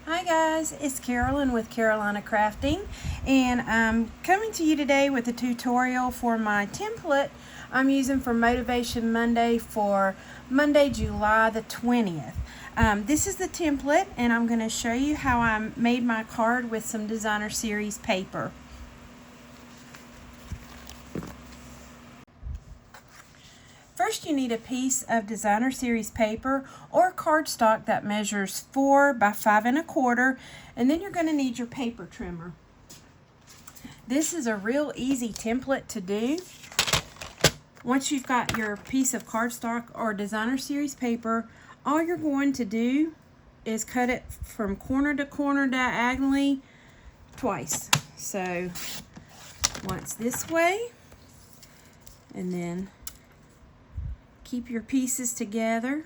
Hi guys, it's Carolyn with Carolina Crafting, and I'm coming to you today with a tutorial for my template I'm using for Motivation Monday for Monday, July the 20th. This is the template, and I'm going to show you how I made my card with some Designer Series paper. First, you need a piece of Designer Series paper or cardstock that measures 4 by 5 1/4, and then you're going to need your paper trimmer. This is a real easy template to do. Once you've got your piece of cardstock or Designer Series paper, all you're going to do is cut it from corner to corner diagonally twice. So once this way, and then keep your pieces together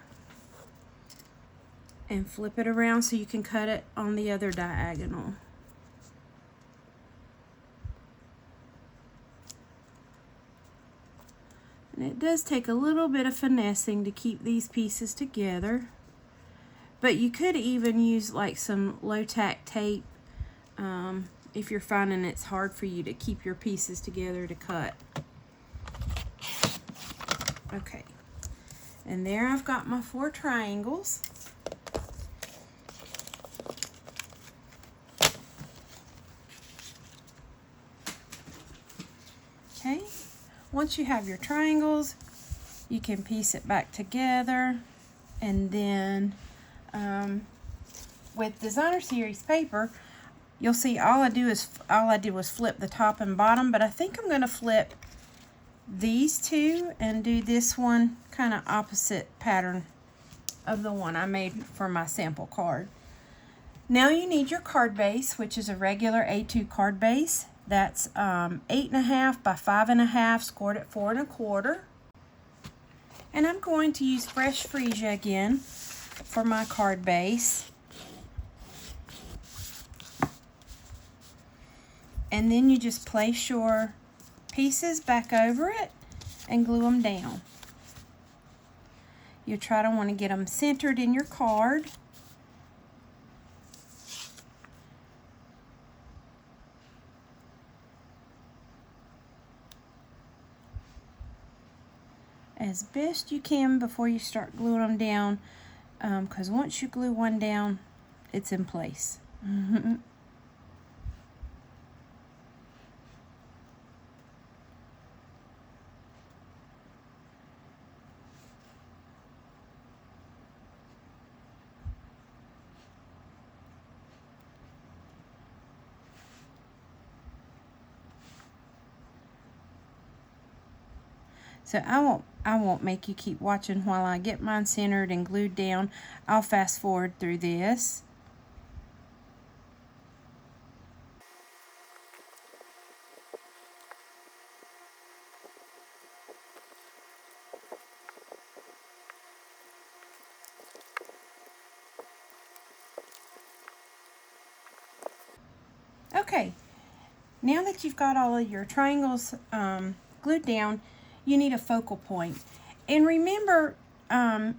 and flip it around so you can cut it on the other diagonal. And it does take a little bit of finessing to keep these pieces together, but you could even use like some low-tack tape if you're finding it's hard for you to keep your pieces together to cut. Okay. And there I've got my 4 triangles. Okay, once you have your triangles, you can piece it back together, and then with Designer Series paper, you'll see all I did was flip the top and bottom, but I think I'm going to flip these two and do this one kind of opposite pattern of the one I made for my sample card. Now you need your card base, which is a regular A2 card base. That's 8 1/2 by 5 1/2, scored at 4 1/4. And I'm going to use fresh freesia again for my card base. And then you just place your pieces back over it and glue them down. You try to want to get them centered in your card. As best you can before you start gluing them down, because once you glue one down, it's in place. So I won't make you keep watching while I get mine centered and glued down. I'll fast forward through this. Okay, now that you've got all of your triangles glued down, you need a focal point. And remember,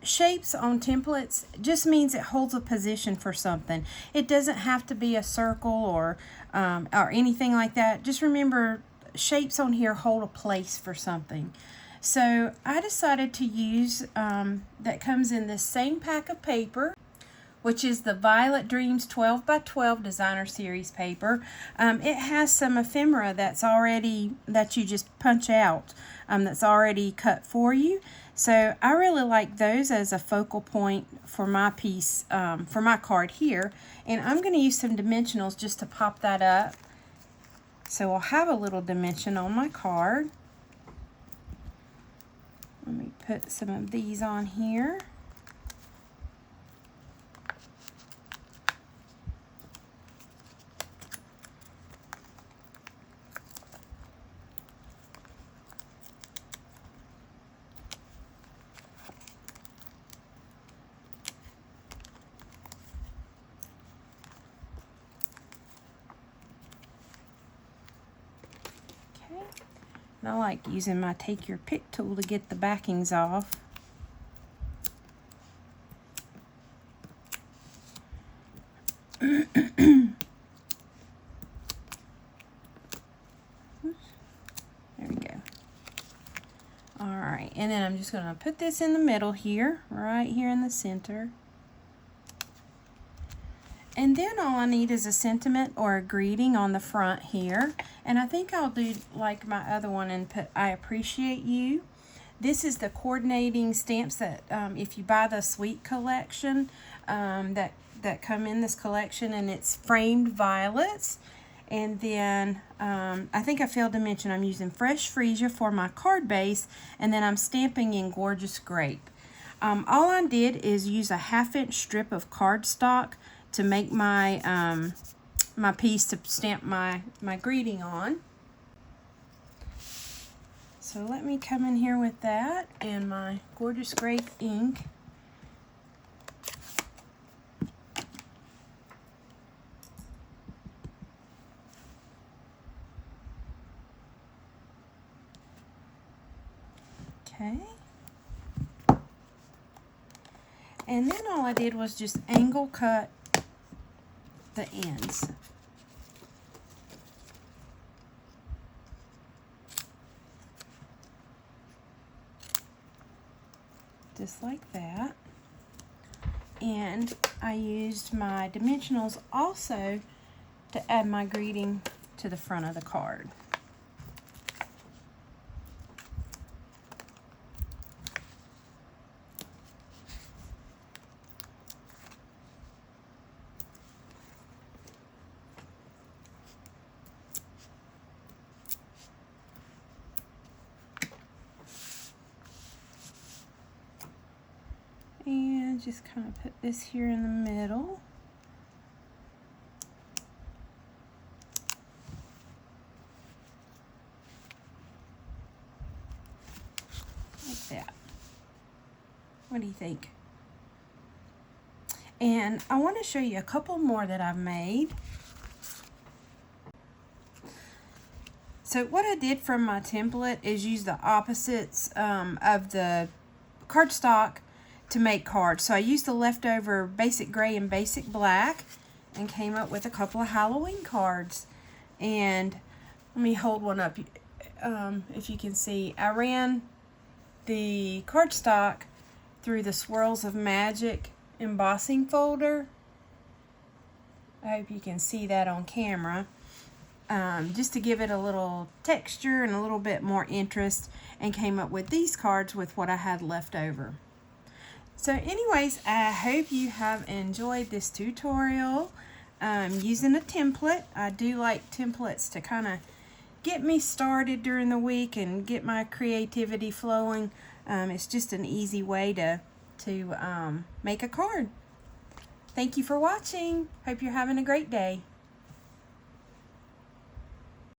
shapes on templates just means it holds a position for something. It doesn't have to be a circle or anything like that. Just remember, shapes on here hold a place for something. So I decided to use, that comes in this same pack of paper, which is the Violet Dreams 12 by 12 Designer Series paper. It has some ephemera that you just punch out, that's already cut for you. So I really like those as a focal point for my piece, for my card here. And I'm going to use some dimensionals just to pop that up. So I'll have a little dimension on my card. Let me put some of these on here. And I like using my Take Your Pick tool to get the backings off. There we go. All right, and then I'm just going to put this in the middle here, right here in the center. And then all I need is a sentiment or a greeting on the front here. And I think I'll do like my other one and put, I appreciate you. This is the coordinating stamps that if you buy the Sweet collection, that come in this collection, and it's framed violets. And then I think I failed to mention I'm using fresh freesia for my card base, and then I'm stamping in Gorgeous Grape. All I did is use a 1/2-inch strip of cardstock to make my my piece to stamp my greeting on. So let me come in here with that and my Gorgeous Grape ink. Okay. And then all I did was just angle cut the ends. Just like that. And I used my dimensionals also to add my greeting to the front of the card. And just kind of put this here in the middle. Like that. What do you think? And I want to show you a couple more that I've made. So what I did from my template is use the opposites of the cardstock to make cards. So I used the leftover basic gray and basic black and came up with a couple of Halloween cards. And let me hold one up if you can see. I ran the cardstock through the Swirls of Magic embossing folder. I hope you can see that on camera. Just to give it a little texture and a little bit more interest, and came up with these cards with what I had left over. So anyways, I hope you have enjoyed this tutorial using a template. I do like templates to kind of get me started during the week and get my creativity flowing. It's just an easy way to make a card. Thank you for watching. Hope you're having a great day.